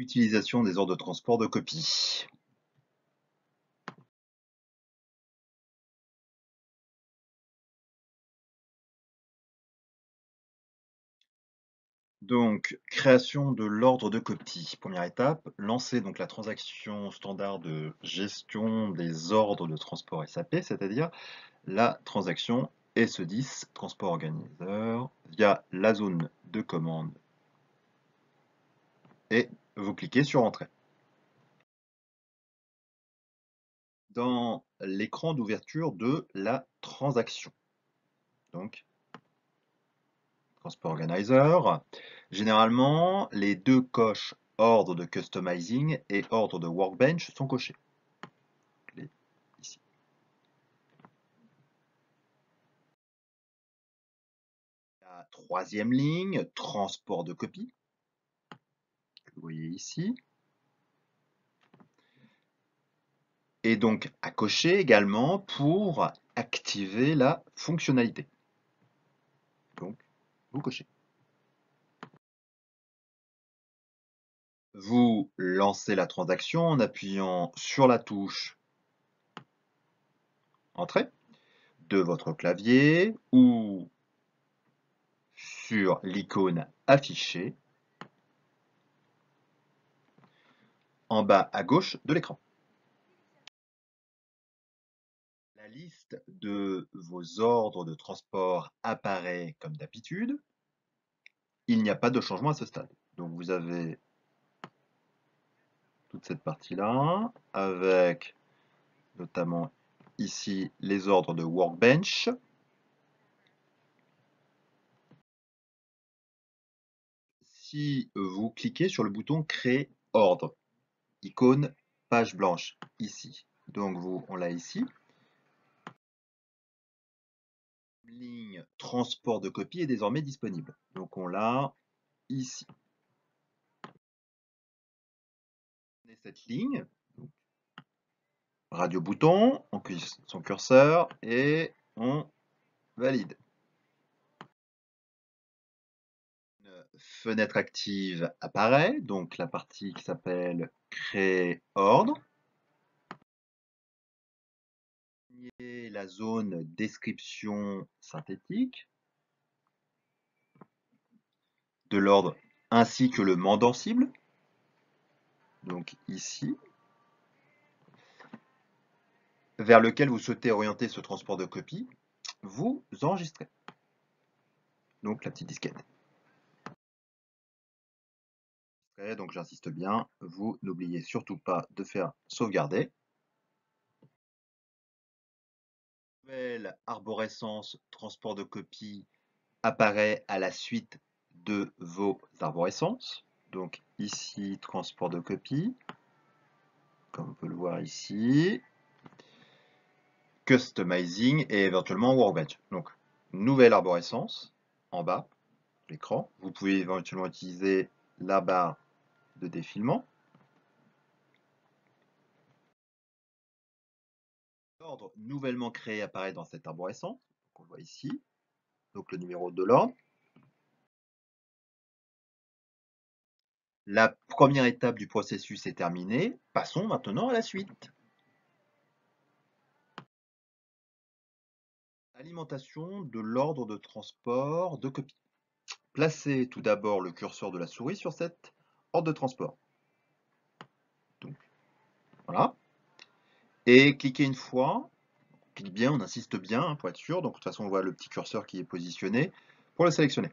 Utilisation des ordres de transport de copie. Donc, création de l'ordre de copie. Première étape, lancer donc la transaction standard de gestion des ordres de transport SAP, c'est-à-dire la transaction SE10, transport organisateur, via la zone de commande. Et vous cliquez sur Entrée. Dans l'écran d'ouverture de la transaction. Donc, Transport Organizer. Généralement, les deux coches ordre de customizing et ordre de workbench sont cochés. Ici. La troisième ligne, transport de copie, que vous voyez ici. Et donc à cocher également pour activer la fonctionnalité. Donc, vous cochez. Vous lancez la transaction en appuyant sur la touche Entrée de votre clavier ou sur l'icône Afficher en bas à gauche de l'écran. La liste de vos ordres de transport apparaît comme d'habitude. Il n'y a pas de changement à ce stade. Donc vous avez toute cette partie-là, avec notamment ici les ordres de Workbench. Si vous cliquez sur le bouton Créer ordre, icône page blanche ici. Donc on l'a ici. Ligne transport de copie est désormais disponible. Donc on l'a ici. Cette ligne, radio bouton, on clique son curseur et on valide. Une fenêtre active apparaît, donc la partie qui s'appelle Créer ordre. Et la zone description synthétique de l'ordre ainsi que le mandant cible. Donc ici, vers lequel vous souhaitez orienter ce transport de copie, vous enregistrez. Donc la petite disquette. Donc j'insiste bien, vous n'oubliez surtout pas de faire sauvegarder. Nouvelle arborescence transport de copie apparaît à la suite de vos arborescences. Donc ici, transport de copie, comme on peut le voir ici. Customizing et éventuellement Workbench. Donc, nouvelle arborescence en bas de l'écran. Vous pouvez éventuellement utiliser la barre de défilement. L'ordre nouvellement créé apparaît dans cette arborescence. On voit ici. Donc le numéro de l'ordre. La première étape du processus est terminée. Passons maintenant à la suite. Alimentation de l'ordre de transport de copie. Placez tout d'abord le curseur de la souris sur cet ordre de transport. Donc, voilà. Et cliquez une fois. On clique bien, on insiste bien pour être sûr. Donc de toute façon, on voit le petit curseur qui est positionné pour le sélectionner.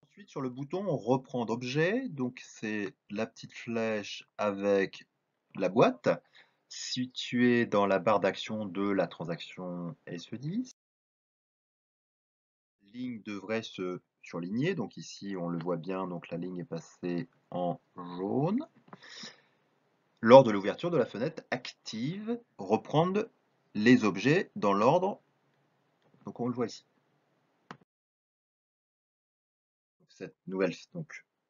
Ensuite, sur le bouton Reprendre objet, donc c'est la petite flèche avec la boîte située dans la barre d'action de la transaction SE10. La ligne devrait se surligner, donc ici on le voit bien, donc la ligne est passée en jaune. Lors de l'ouverture de la fenêtre active, reprendre les objets dans l'ordre, donc on le voit ici.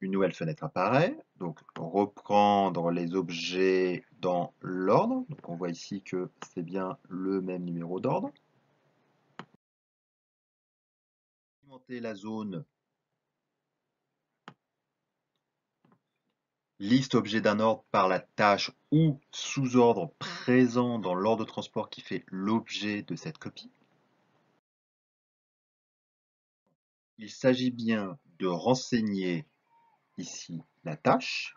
Une nouvelle fenêtre apparaît, donc reprendre les objets dans l'ordre, donc on voit ici que c'est bien le même numéro d'ordre. Alimenter la zone Liste objet d'un ordre par la tâche ou sous-ordre présent dans l'ordre de transport qui fait l'objet de cette copie. Il s'agit bien de renseigner ici la tâche.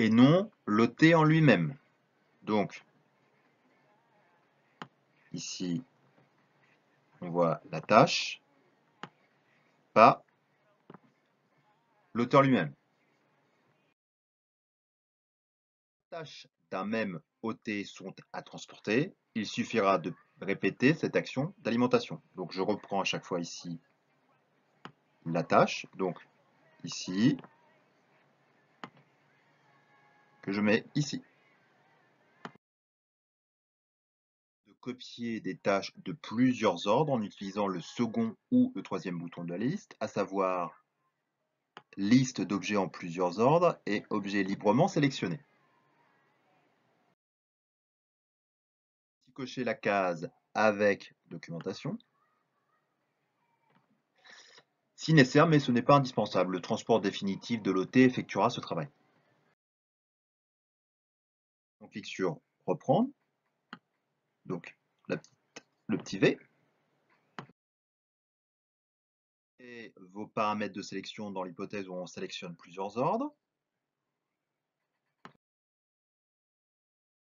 Et non l'OT en lui-même. Donc, ici, on voit la tâche, pas l'auteur lui-même. Les tâches d'un même OT sont à transporter. Il suffira de répéter cette action d'alimentation. Donc, je reprends à chaque fois ici la tâche. Donc, ici, que je mets ici. De copier des tâches de plusieurs ordres en utilisant le second ou le troisième bouton de la liste, à savoir liste d'objets en plusieurs ordres et objets librement sélectionnés. Cocher la case avec documentation. Si nécessaire, mais ce n'est pas indispensable, le transport définitif de l'OT effectuera ce travail. On clique sur reprendre, donc le petit V, et vos paramètres de sélection dans l'hypothèse où on sélectionne plusieurs ordres.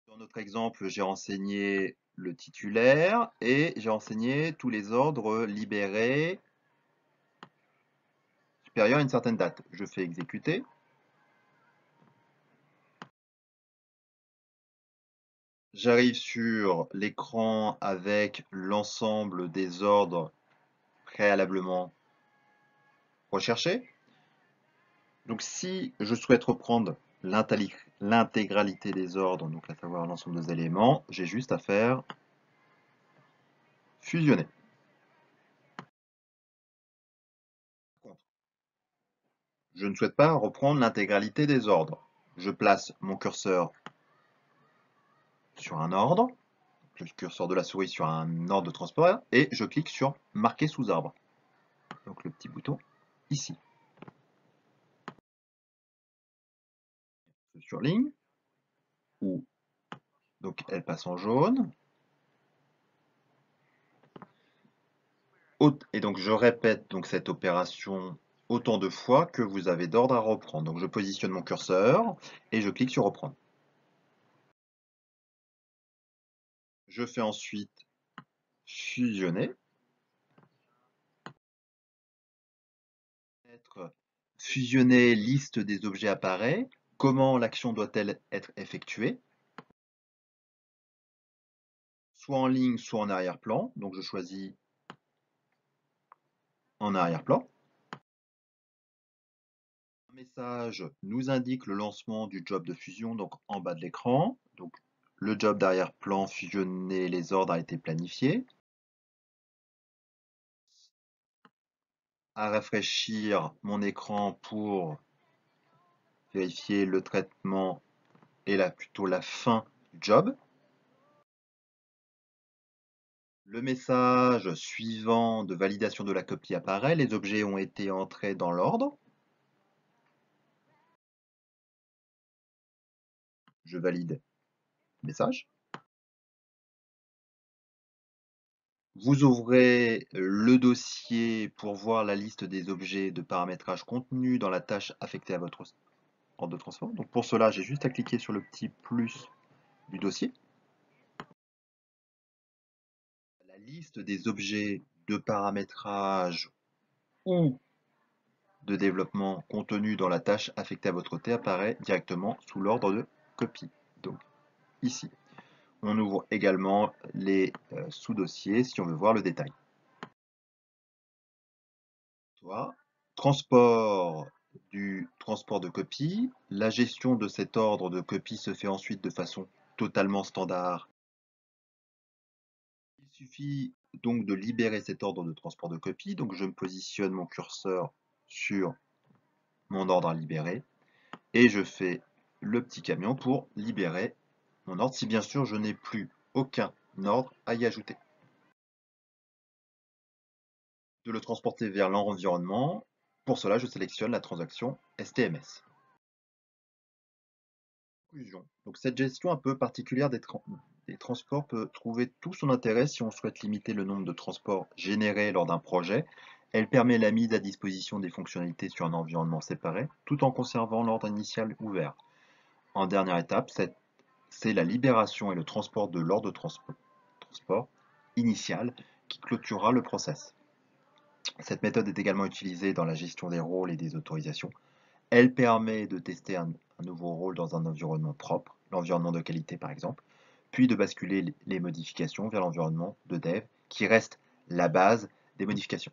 Dans notre exemple, j'ai renseigné le titulaire et j'ai renseigné tous les ordres libérés supérieurs à une certaine date. Je fais exécuter. J'arrive sur l'écran avec l'ensemble des ordres préalablement recherchés. Donc si je souhaite reprendre l'intégralité des ordres, donc à savoir l'ensemble des éléments, j'ai juste à faire fusionner. Par contre, je ne souhaite pas reprendre l'intégralité des ordres. Je place mon curseur sur un ordre, le curseur de la souris sur un ordre de transport, et je clique sur marquer sous arbre. Donc le petit bouton ici. Je surligne, ou donc elle passe en jaune. Et donc je répète donc cette opération autant de fois que vous avez d'ordre à reprendre. Donc je positionne mon curseur et je clique sur reprendre. Je fais ensuite fusionner. Fusionner, liste des objets apparaît. Comment l'action doit-elle être effectuée? Soit en ligne, soit en arrière-plan. Donc je choisis en arrière-plan. Un message nous indique le lancement du job de fusion, donc en bas de l'écran. Donc le job d'arrière-plan fusionner les ordres a été planifié. À rafraîchir mon écran pour vérifier le traitement et plutôt la fin du job. Le message suivant de validation de la copie apparaît. Les objets ont été entrés dans l'ordre. Je valide le message. Vous ouvrez le dossier pour voir la liste des objets de paramétrage contenus dans la tâche affectée à votre ordre de transport. Donc pour cela, j'ai juste à cliquer sur le petit plus du dossier. La liste des objets de paramétrage ou de développement contenus dans la tâche affectée à votre OT apparaît directement sous l'ordre de copie. Donc ici. On ouvre également les sous-dossiers si on veut voir le détail. Transport du transport de copie. La gestion de cet ordre de copie se fait ensuite de façon totalement standard. Il suffit donc de libérer cet ordre de transport de copie. Donc je me positionne mon curseur sur mon ordre à libérer et je fais le petit camion pour libérer mon ordre, si bien sûr je n'ai plus aucun ordre à y ajouter. De le transporter vers l'environnement. Pour cela, je sélectionne la transaction STMS. Conclusion. Donc cette gestion un peu particulière des transports peut trouver tout son intérêt si on souhaite limiter le nombre de transports générés lors d'un projet. Elle permet la mise à disposition des fonctionnalités sur un environnement séparé, tout en conservant l'ordre initial ouvert. En dernière étape, c'est la libération et le transport de l'ordre de transport initial qui clôturera le process. Cette méthode est également utilisée dans la gestion des rôles et des autorisations. Elle permet de tester un nouveau rôle dans un environnement propre, l'environnement de qualité par exemple, puis de basculer les modifications vers l'environnement de dev qui reste la base des modifications.